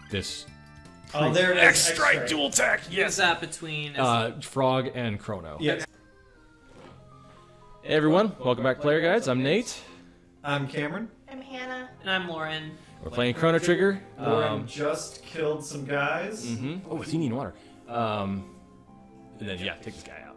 this. Oh, there it is. X-Strike dual tech. Yes. That between Frog and Chrono. Yes. Hey everyone, welcome back, Player Guides. I'm Nate. I'm Cameron. I'm Hannah. And I'm Lauren. We're playing Chrono Trigger. Lauren just killed some guys. Oh, Athenian water. And then yeah, take this guy out.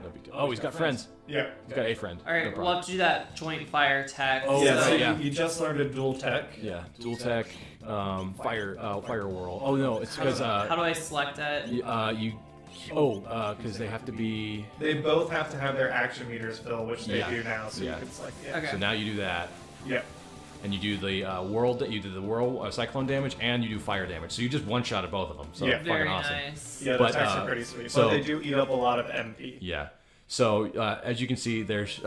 No big deal. Oh, he's got friends. Yeah. He's got a friend. All right, we'll have to do that joint fire attack. Oh, Yeah, so yeah. you just learned a dual tech. Yeah, dual tech, fire whirl. Oh no, it's because How do I select that? because they have to be. They both have to have their action meters filled, which they Yeah. do now. So Yeah. you can select. Yeah. Okay. So now you do that, Yeah. and you do the whirl cyclone damage, and you do fire damage. So you just one shot at both of them. So Yeah. fucking Very awesome. nice. Yeah, the But, techs are pretty sweet. so- But they do eat up a lot of MP. Yeah. So as you can see, there's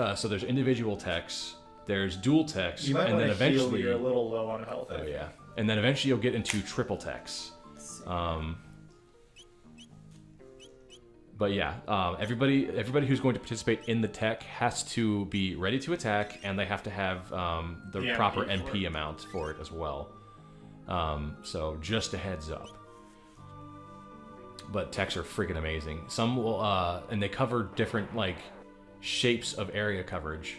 individual techs, there's dual techs, You might and want then to eventually. heal. You're a little low on health. Oh yeah, and then eventually you'll get into triple techs. But yeah, everybody who's going to participate in the tech has to be ready to attack, and they have to have the The proper MP for MP amount for it as well. So just a heads up. But techs are freaking amazing. Some will, and they cover different like shapes of area coverage.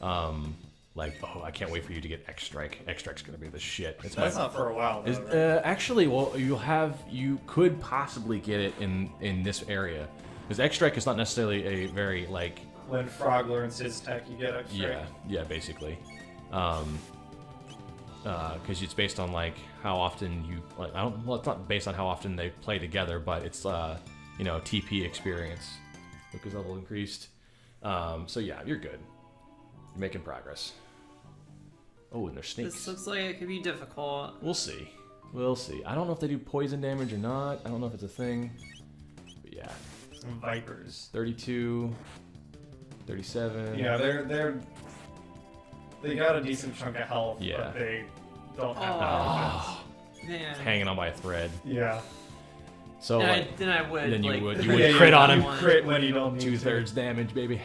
Like, oh, I can't wait for you to get X-Strike. X-Strike's gonna be the shit. It's That's not for a while. Though, right? Actually, well, you could possibly get it in this area, because X-Strike is not necessarily a very like. When Frog learns his tech, you get extra. Yeah, basically, because it's based on like how often you like. Well, it's not based on how often they play together, but it's TP experience. Lucas level increased, so yeah, you're good. You're making progress. Oh, and there's snakes. This looks like it could be difficult. We'll see. I don't know if they do poison damage or not. I don't know if it's a thing. But yeah. Some vipers. 32, 37. Yeah, they got a decent chunk of health, Yeah. but they don't have Oh, Man. hanging on by a thread. Yeah. So Then, like, I would. then you like, would Yeah, crit on him. you crit when you don't need 2/3 damage, baby.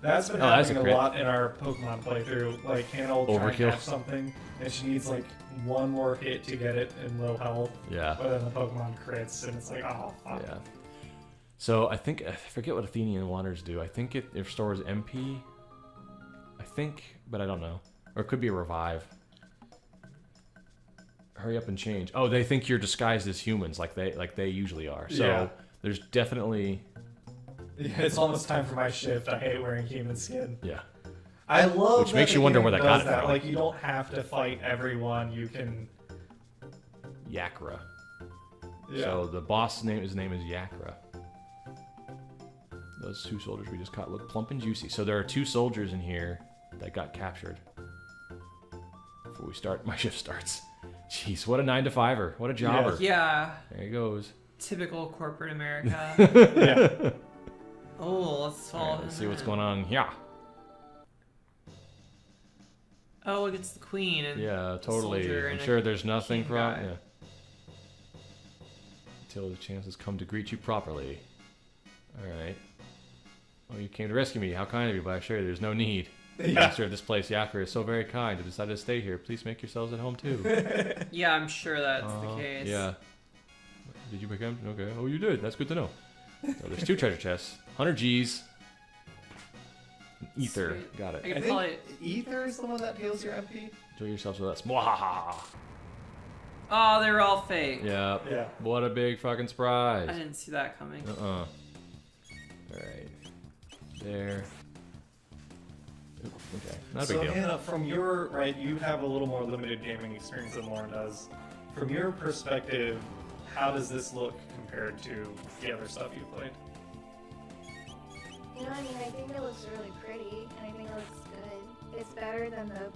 That's been that's happening a a crit. lot in our Pokemon playthrough. Like Hannah will try and Overkill. catch something, and she needs like one more hit to get it in low health. Yeah. But then the Pokemon crits, and it's like, oh fuck. Yeah. So I forget what Athenian waters do. I think it restores MP. I think, but I don't know. Or it could be a revive. Hurry up and change. Oh, they think you're disguised as humans, like they usually are. So Yeah. there's definitely. It's almost time for my shift. I hate wearing human skin. Yeah. I love Which that makes the you wonder game where they does got it that. from. Like you don't have to fight everyone. You can. Yakra. Yeah. So the boss his name is Yakra. Those two soldiers we just caught look plump and juicy. So there are 2 soldiers in here that got captured. Before we start, my shift starts. Jeez, what a 9 to 5er. What a jobber. Yeah. There he goes. Typical corporate America. Yeah. Oh, let's All fall. right, let's see what's going on. Yeah. Oh, look, it's the queen. And Yeah, totally. soldier I'm and a sure there's nothing king from. guy. Yeah. Until the chances come to greet you properly. Alright. Oh, you came to rescue me. How kind of you, but I assure you there's no need. Yeah. Master of this place, Yakra, is so very kind to decide to stay here. Please make yourselves at home too. Yeah, I'm sure that's the case. Yeah. Did you pick him? Okay. Oh, you did. That's good to know. So there's 2 treasure chests. 100 G's. Ether. Sweet. Got I it. can I probably. think Ether is the one that heals your MP. Enjoy yourselves with us. Mwahaha. Oh, they were all fake. Yeah. Yeah. What a big fucking surprise. I didn't see that coming. Alright. There. Oop, okay. Not a So big deal. Hannah, from your you have a little more limited gaming experience than Lauren does. From your perspective, how does this look compared to the other stuff you played? You know, I mean, I think it looks really pretty, and I think it looks good. It's better than the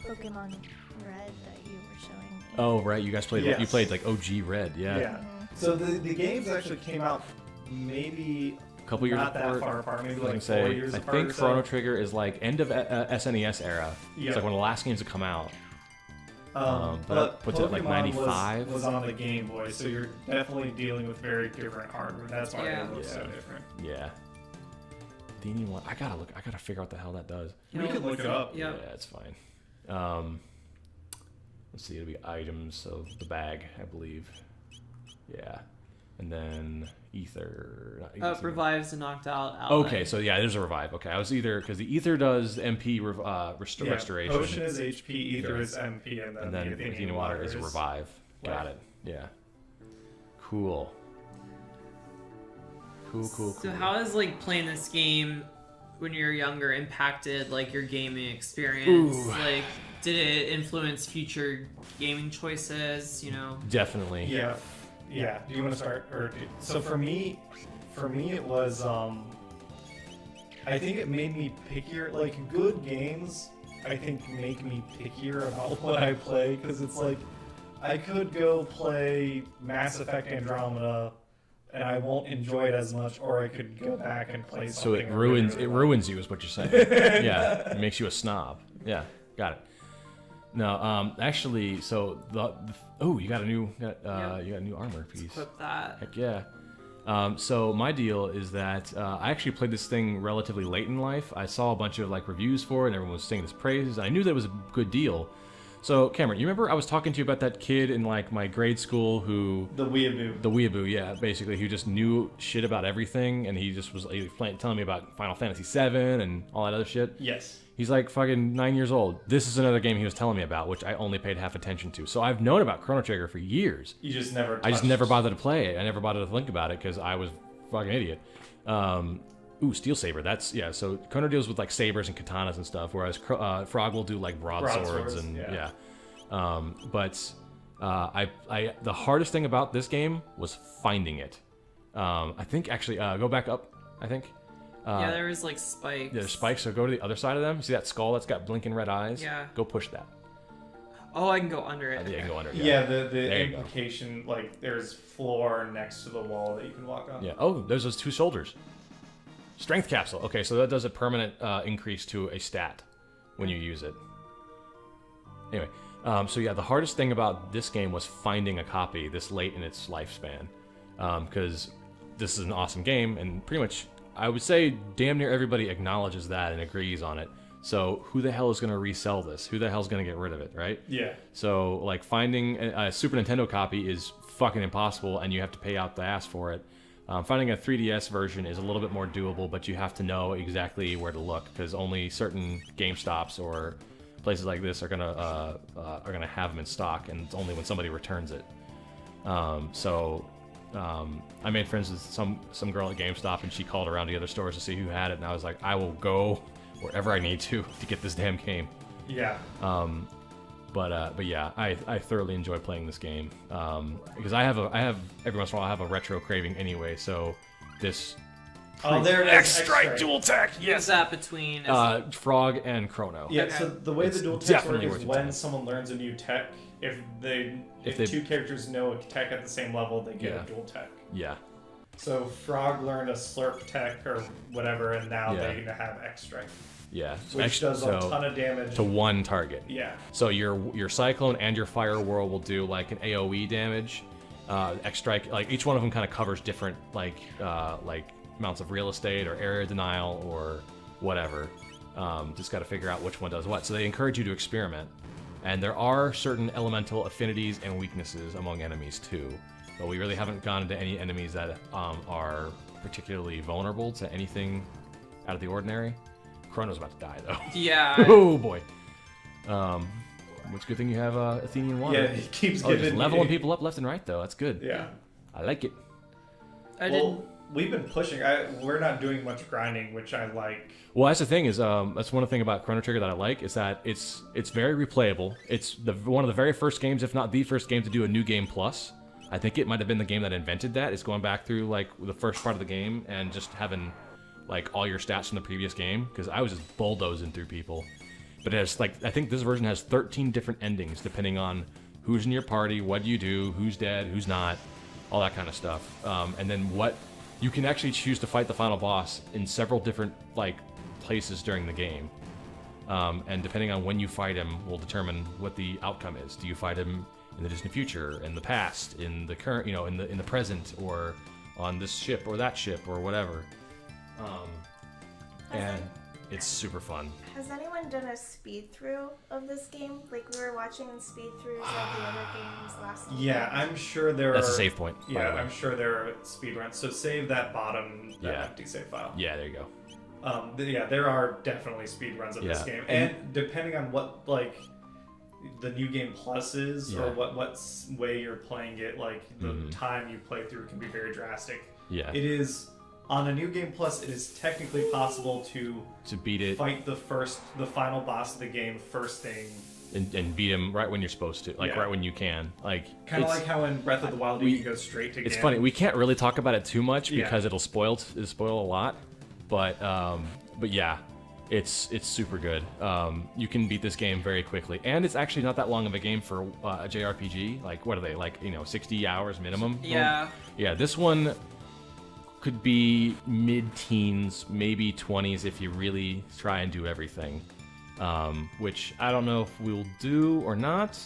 Pokemon Red that you were showing me. Oh, right. You guys played. Yes. You played like OG Red. Yeah. So the games actually came out maybe A couple years not apart. that far apart, maybe I like can 4 say. years I apart. think or so. Chrono Trigger is like end of SNES era. Yeah. It's like one of the last games to come out. But what's it, like, Pokemon 95? was on the Game Boy, so you're definitely dealing with very different hardware. That's why Yeah. it looks so Yeah. different. Yeah. Athenian one. I gotta figure out the hell that does. You We know, could look it up. Yeah. Yeah, it's fine. let's see, it'll be items of the bag, I believe. Yeah. And then ether. Not ether. Revives a knocked out ally. Okay, so yeah, there's a revive. Okay, I was either because the ether does MP restoration. Potion is HP, ether is MP, and then the Athenian water is a revive. Got it. Yeah. Cool. Cool. So how has like playing this game when you're younger impacted like your gaming experience? Ooh. Like, did it influence future gaming choices? You know. Definitely. Yeah. Do you want to start? So for me, it was. I think it made me pickier. Like good games, I think make me pickier about what I play because it's like I could go play Mass Effect Andromeda and I won't enjoy it as much, or I could go back and play something. So it ruins ruins you, is what you're saying. Yeah, it makes you a snob. Yeah, got it. No, actually, so you got a new you got a new armor piece. Equip that. Heck yeah. So my deal is that I actually played this thing relatively late in life. I saw a bunch of like reviews for it, and everyone was singing its praises. I knew that it was a good deal. So Cameron, you remember I was talking to you about that kid in like my grade school who the weeaboo, yeah, basically, who just knew shit about everything, and he just was telling me about Final Fantasy VII and all that other shit. Yes. He's like fucking 9 years old. This is another game he was telling me about, which I only paid half attention to. So I've known about Chrono Trigger for years. You just never. I just never bothered to play it. I never bothered to think about it because I was a fucking idiot. Steel saber. That's yeah. So Chrono deals with like sabers and katanas and stuff, whereas Frog will do like broadswords and yeah. The hardest thing about this game was finding it. I think actually go back up. I think. Yeah, there was like spikes. Yeah, there's spikes. So go to the other side of them. See that skull that's got blinking red eyes? Yeah. Go push that. Oh, I can go under it. Yeah, you can go under it. Yeah, the implication, like, there's floor next to the wall that you can walk on. Yeah. Oh, there's those two soldiers. Strength capsule. Okay, so that does a permanent increase to a stat when you use it. Anyway, so yeah, the hardest thing about this game was finding a copy this late in its lifespan. Because this is an awesome game, and pretty much, I would say damn near everybody acknowledges that and agrees on it. So who the hell is going to resell this? Who the hell is going to get rid of it, right? Yeah. So like finding a Super Nintendo copy is fucking impossible, and you have to pay out the ass for it. Finding a 3DS version is a little bit more doable, but you have to know exactly where to look because only certain GameStops or places like this are gonna have them in stock, and it's only when somebody returns it. I made friends with some girl at GameStop, and she called around to the other stores to see who had it, and I was like, I will go wherever I need to get this damn game. Yeah. But yeah, I thoroughly enjoy playing this game because I have every once in a while I have a retro craving anyway. So this there it is. X-Strike dual tech. Yes. What's that between? Frog and Chrono. Yeah. Okay. So the way It's the dual techs work definitely is worth when it. someone learns a new tech, if two characters know a tech at the same level, they get a dual tech. Yeah. So Frog learned a slurp tech or whatever, and now Yeah. they have X-Strike. Yeah. Which does a ton of damage to one target. Yeah. So your Cyclone and your Fire Whirl will do like an AOE damage. X-Strike, like each one of them kind of covers different like amounts of real estate or area denial or whatever. Just got to figure out which one does what. So they encourage you to experiment. And there are certain elemental affinities and weaknesses among enemies too. But we really haven't gone into any enemies that are particularly vulnerable to anything out of the ordinary. Chrono's about to die though. Yeah. Oh boy. It's a good thing you have Athenian water. Yeah, it keeps just giving leveling people up left and right though. That's good. Yeah. I like it. We've been pushing. We're not doing much grinding, which I like. Well, that's the thing is that's one thing about Chrono Trigger that I like is that it's very replayable. It's one of the very first games, if not the first game, to do a new game plus. I think it might have been the game that invented that. Is going back through like the first part of the game and just having like all your stats from the previous game, because I was just bulldozing through people. But it has like I think this version has 13 different endings depending on who's in your party, what do you do, who's dead, who's not, all that kind of stuff. And then what you can actually choose to fight the final boss in several different like places during the game. And depending on when you fight him will determine what the outcome is. Do you fight him in the distant future, in the past, in the current, in the present, or on this ship or that ship or whatever? It's super fun. Has anyone done a speed through of this game? Like we were watching speed throughs of the other games last week. Yeah, I'm sure there That's are. a save point. by Yeah, the way. I'm sure there are speedruns. So save that bottom, that Yeah. empty save file. Yeah, there you go. Yeah, there are definitely speedruns of this Yeah. game, and depending on what like the new game plus is, Yeah. or what way you're playing it, like the Mhm. time you play through can be very drastic. Yeah. It is on a new game plus. It is technically possible to beat it fight the final boss of the game first thing. and beat him right when you're supposed to, like Yeah. right when you can. Like Kind of it's- like how in Breath of the Wild you can go straight to. It's Ganon. funny. We can't really talk about it too much Yeah. because it'll spoil a lot. But yeah, it's super good. You can beat this game very quickly, and it's actually not that long of a game for a JRPG. Like what are they, like 60 hours minimum? Yeah. Yeah, this one could be mid-teens, maybe 20s if you really try and do everything. Which I don't know if we'll do or not.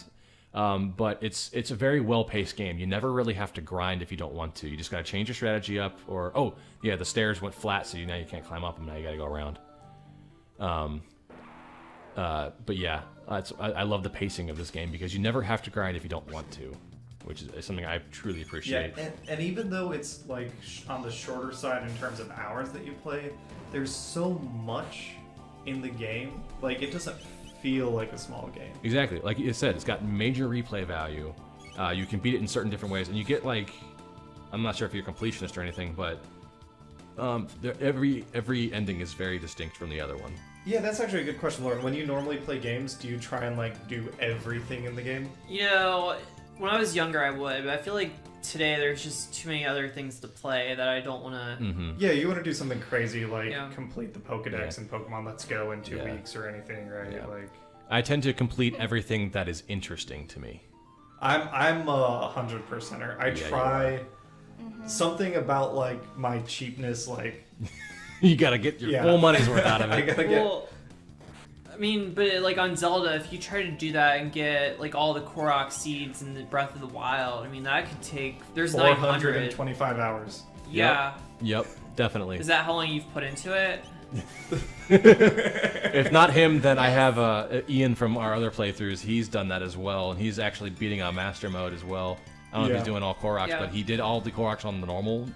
But it's a very well-paced game. You never really have to grind if you don't want to. You just gotta change your strategy up, or the stairs went flat, so now you can't climb up them. Now you gotta go around. But yeah, I love the pacing of this game because you never have to grind if you don't want to, which is something I truly appreciate. Yeah, and even though it's like on the shorter side in terms of hours that you play, there's so much in the game. Like it doesn't feel like a small game. Exactly, like you said, it's got major replay value. You can beat it in certain different ways, and you get I'm not sure if you're a completionist or anything, but every ending is very distinct from the other one. Yeah, that's actually a good question, Lauren. When you normally play games, do you try and do everything in the game? You know, when I was younger, I would, but I feel like today there's just too many other things to play that I don't want to. Mm-hmm. Yeah, you want to do something crazy like Yeah. complete the Pokedex in Pokemon Let's Go in 2 Yeah. weeks or anything, right? Yeah. Like, I tend to complete everything that is interesting to me. I'm a 100%er. I Yeah, you try something about my cheapness, You gotta get your full money's worth out of I it. gotta get. Well, I mean, but on Zelda, if you try to do that and get all the Korok seeds in the Breath of the Wild, I mean that could take. There's 900. 425 hours. Yeah. Yep, definitely. Is that how long you've put into it? If not him, then I have Ian from our other playthroughs. He's done that as well, and he's actually beating on Master Mode as well. I don't know if he's doing all Koroks, Yeah. but he did all the Koroks on the normal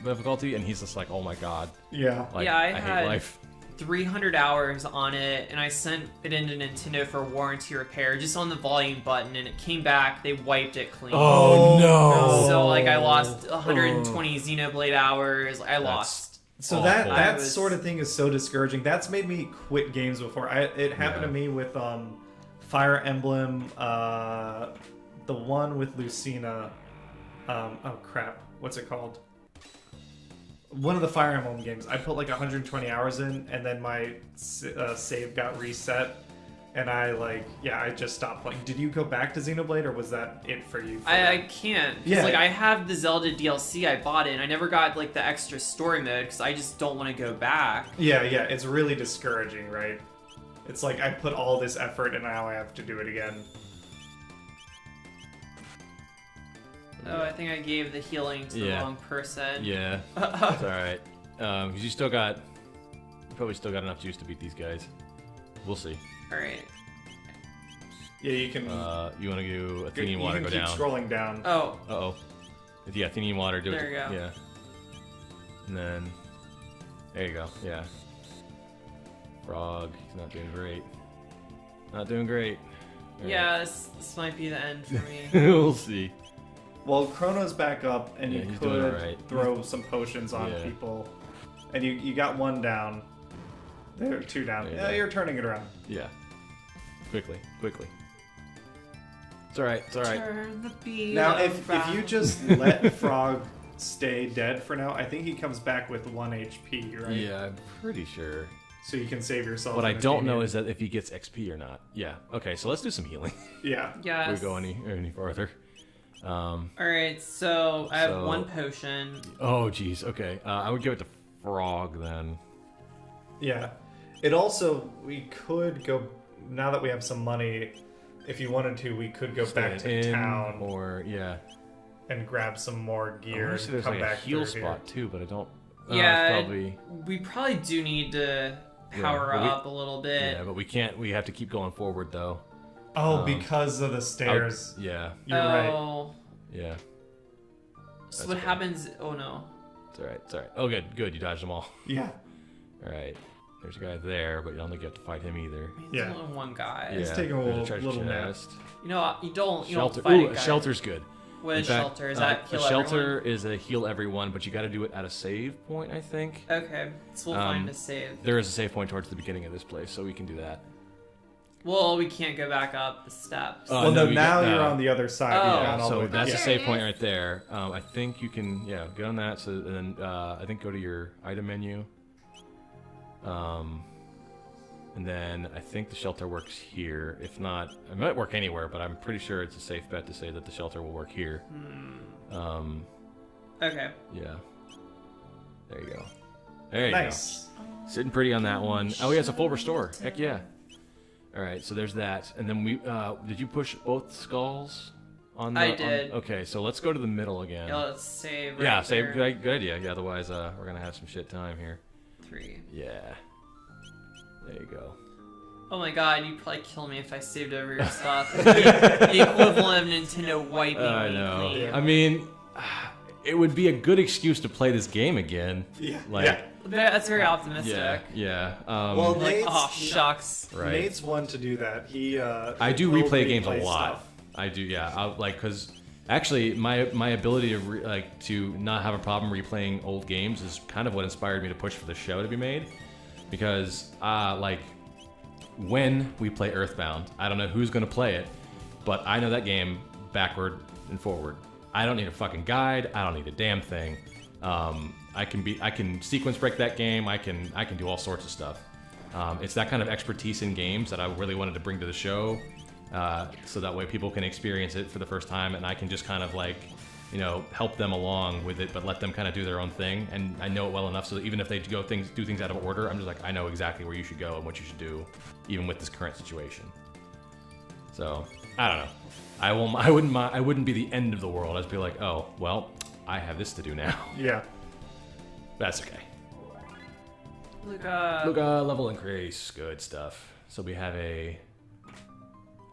difficulty, and he's just like, oh my god. Yeah. Yeah, I hate had life. 300 hours on it, and I sent it into Nintendo for warranty repair just on the volume button, and it came back. They wiped it clean. Oh no! So I lost 120 Xenoblade hours. I lost. So awful. that was- sort of thing is so discouraging. That's made me quit games before. It happened to me with Fire Emblem, the one with Lucina. Oh crap, what's it called? One of the Fire Emblem games. I put 120 hours in, and then my save got reset, and I just stopped playing. Did you go back to Xenoblade, or was that it for you? I can't. 'Cause, Yeah. I have the Zelda DLC. I bought it, and I never got the extra story mode because I just don't want to go back. Yeah, it's really discouraging, right? It's I put all this effort, and now I have to do it again. Oh, I think I gave the healing to the wrong person. Yeah, it's all right. Because you probably still got enough juice to beat these guys. We'll see. All right. Yeah, you can. You want to do Athenian you water? can Go keep down. scrolling down. Oh. Uh-oh. Yeah, Athenian water. Do There it. you go. Yeah. And then there you go. Yeah. Frog. He's not doing great. Not doing great. All Yeah, this might be the end for me. right. We'll see. Well, Chrono's back up, and Yeah, you he's doing could alright. throw some potions on Yeah. people. And you got one down. There are two down. There you Yeah, go. you're turning it around. Yeah. Quickly. It's all right. It's all right. Turn the beat Now, if you around. just let Frog stay dead for now, I think he comes back with 1 HP, right? Yeah, I'm pretty sure. So you can save yourself. What I an don't know Athenian. is that if he gets XP or not. Yeah. Okay, so let's do some healing. Yeah. Yes. We go any farther. All right, so I have So- one potion. Oh, geez. Okay. I would give it to Frog then. Yeah. It also, we could go, now that we have some money, if you wanted to, we could go back Stay to in, town or yeah. and grab some more I gear wish and there's come a back heal through spot too, but I don't. Yeah, it's probably. We probably do need to power but we- up a little bit. Yeah, but we can't. We have to keep going forward though. Oh, because of the stairs. Yeah, You're right. Oh. yeah. So That's what okay. happens? Oh no. It's all right. It's all right. Oh, good. Good. You dodged them all. Yeah. All right. There's a guy there, but you don't think you have to fight him either. I mean, Yeah. there's only one guy. He's Yeah, taking a there's little- treasure little nap. chest. You know what? You don't Shelter. fight Ooh, a a guy. shelter's good. What In is fact, shelter? Is that a heal shelter is a heal everyone, but you got to do it at a save point, I think. everyone? Okay, so we'll find a save. There is a save point towards the beginning of this place, so we can do that. Well, we can't go back up the steps. Oh, Well, no, no, we now got- you're on the other side. Oh. You've gone all the So way that's a back. save point right there. I think you can, get on that. So and then I think go to your item menu. And then I think the shelter works here. If not, it might work anywhere, but I'm pretty sure it's a safe bet to say that the shelter will work here. Okay. Yeah. There you go. There you Nice. go. Sitting pretty on that one. Oh yeah, it's a full restore. Heck yeah. All right, so there's that. And then we did you push both skulls on the I did. Okay, so let's go to the middle again. Yeah, let's save. Yeah, right save. there. Good idea. Yeah, otherwise we're gonna have some shit time here. 3. Yeah. There you go. Oh my god, you'd probably kill me if I saved over your stuff. The equivalent of Nintendo wiping I me know. clean. I mean, it would be a good excuse to play this game again. Yeah. Like, Yeah. That's very optimistic. yeah. Well, Like, Nate's- oh shucks. right. Nate's one to do that. He. I do he'll replay games a replay lot. stuff. I do, yeah. Because actually, my ability to to not have a problem replaying old games is kind of what inspired me to push for the show to be made. Because when we play Earthbound, I don't know who's gonna play it, but I know that game backward and forward. I don't need a fucking guide. I don't need a damn thing. I can sequence break that game. I can do all sorts of stuff. It's that kind of expertise in games that I really wanted to bring to the show, so that way people can experience it for the first time, and I can just kind of help them along with it, but let them kind of do their own thing. And I know it well enough so that even if they do things out of order, I'm just like, I know exactly where you should go and what you should do, even with this current situation. So I don't know. I wouldn't be the end of the world. I'd just be like, oh well, I have this to do now. Yeah. That's okay. Luca. Level increase. Good stuff. So we have a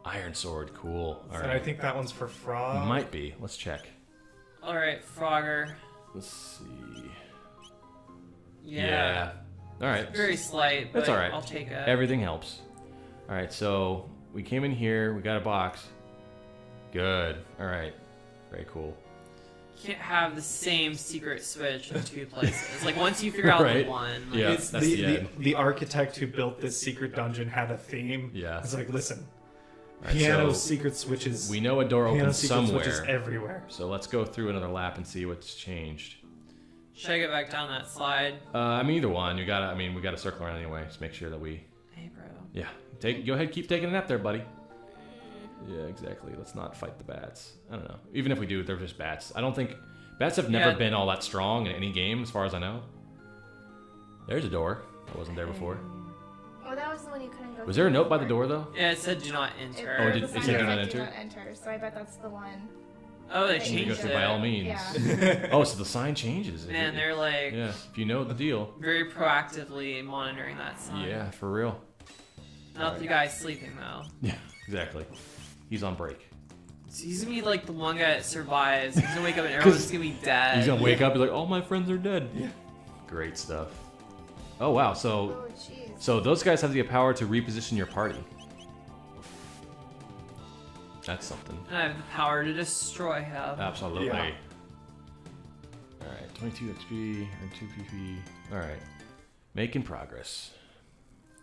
iron sword. Cool. All And right. I think that one's for Frog. Might be. Let's check. All right, Frogger. Let's see. Yeah. All right. Very slight, but That's all right. I'll take it. Everything helps. All right. So we came in here. We got a box. Good. All right. Very cool. Can't have the same secret switch in 2 places. Like once you figure out Right. the one. Like, Yeah. It's that's the end. the architect who built this secret dungeon had a theme. Yeah. It's like, listen, All right, piano so secret switches. we know a door piano opens secret switches somewhere. everywhere. So let's go through another lap and see what's changed. Should I get back down that slide? I mean, either one. We gotta circle around anyway. Just make sure that we. Hey, bro. Yeah. Go ahead. Keep taking a nap there, buddy. Yeah, exactly. Let's not fight the bats. I don't know. Even if we do, they're just bats. I don't think bats have never Yeah. been all that strong in any game, as far as I know. There's a door that wasn't there before. Oh, that was the one you couldn't go. Was there a through note by the before. door though? Yeah, it said do not It, enter. Oh, the did it sign say do said not do enter? not enter, so I bet that's the one. Oh, they You You changed go it. through by all means. Yeah. Oh, so the sign changes. if Man, it- they're like Yeah, if you know the deal. very proactively monitoring that sign. Yeah, for real. Not the guy's sleeping though. Yeah, exactly. He's on break. So he's gonna be like the one guy that survives. He's gonna wake up and everyone's gonna be dead. He's gonna wake up and be like, all my friends are dead. Yeah. Great stuff. Oh wow, so Oh, jeez. so those guys have the power to reposition your party. That's something. And I have the power to destroy him. Absolutely. Yeah. Alright, 22 XP and 2 PP. Alright. Making progress.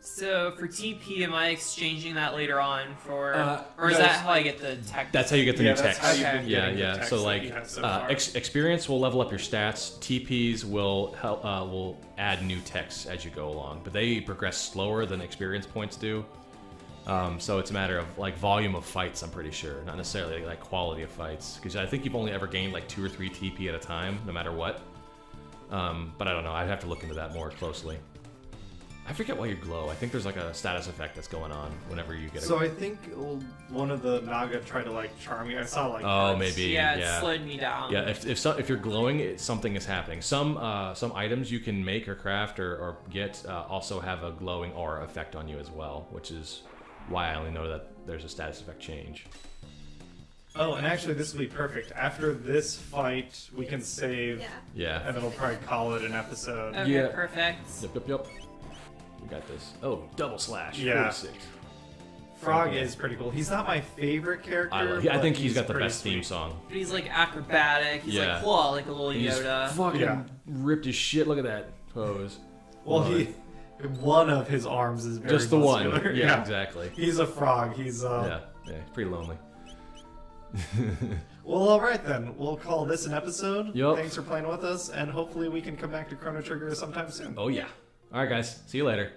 So for TP, am I exchanging that later on for, or is no, that it's- how I get the tech? That's how you get the Yeah, new that's text. how you've Okay. been Yeah, getting the yeah. text So that like you have so far. experience will level up your stats. TPs will help will add new texts as you go along, but they progress slower than experience points do. So it's a matter of like volume of fights. I'm pretty sure, not necessarily like quality of fights, because I think you've only ever gained like 2 or 3 TP at a time, no matter what. But I don't know. I'd have to look into that more closely. I forget why you glow. I think there's like a status effect that's going on whenever you get. So I think one of the Naga tried to like charm you. I saw like. Oh, hearts. maybe. Yeah, it Yeah. slowed me down. Yeah, if you're glowing, something is happening. Some items you can make or craft or get also have a glowing aura effect on you as well, which is why I only know that there's a status effect change. Oh, and actually, this will be perfect. After this fight, we can save, Yeah. Yeah. and then we'll probably call it an episode. Okay, Yeah. perfect. Yep. We got this. Oh, double slash. Yeah. 46. Frog is pretty cool. He's not my favorite character. I think but he's got the pretty best theme sweet. song. But he's like acrobatic. He's Yeah. like claw, like a little He's Yoda. fucking Yeah. ripped his shit. Look at that pose. Well, Love it. one of his arms is very Just the one. muscular. Yeah, exactly. He's a frog. He's Yeah, pretty lonely. Well, all right then. We'll call this an episode. Yup. Thanks for playing with us, and hopefully we can come back to Chrono Trigger sometime soon. Oh yeah. All right, guys. See you later.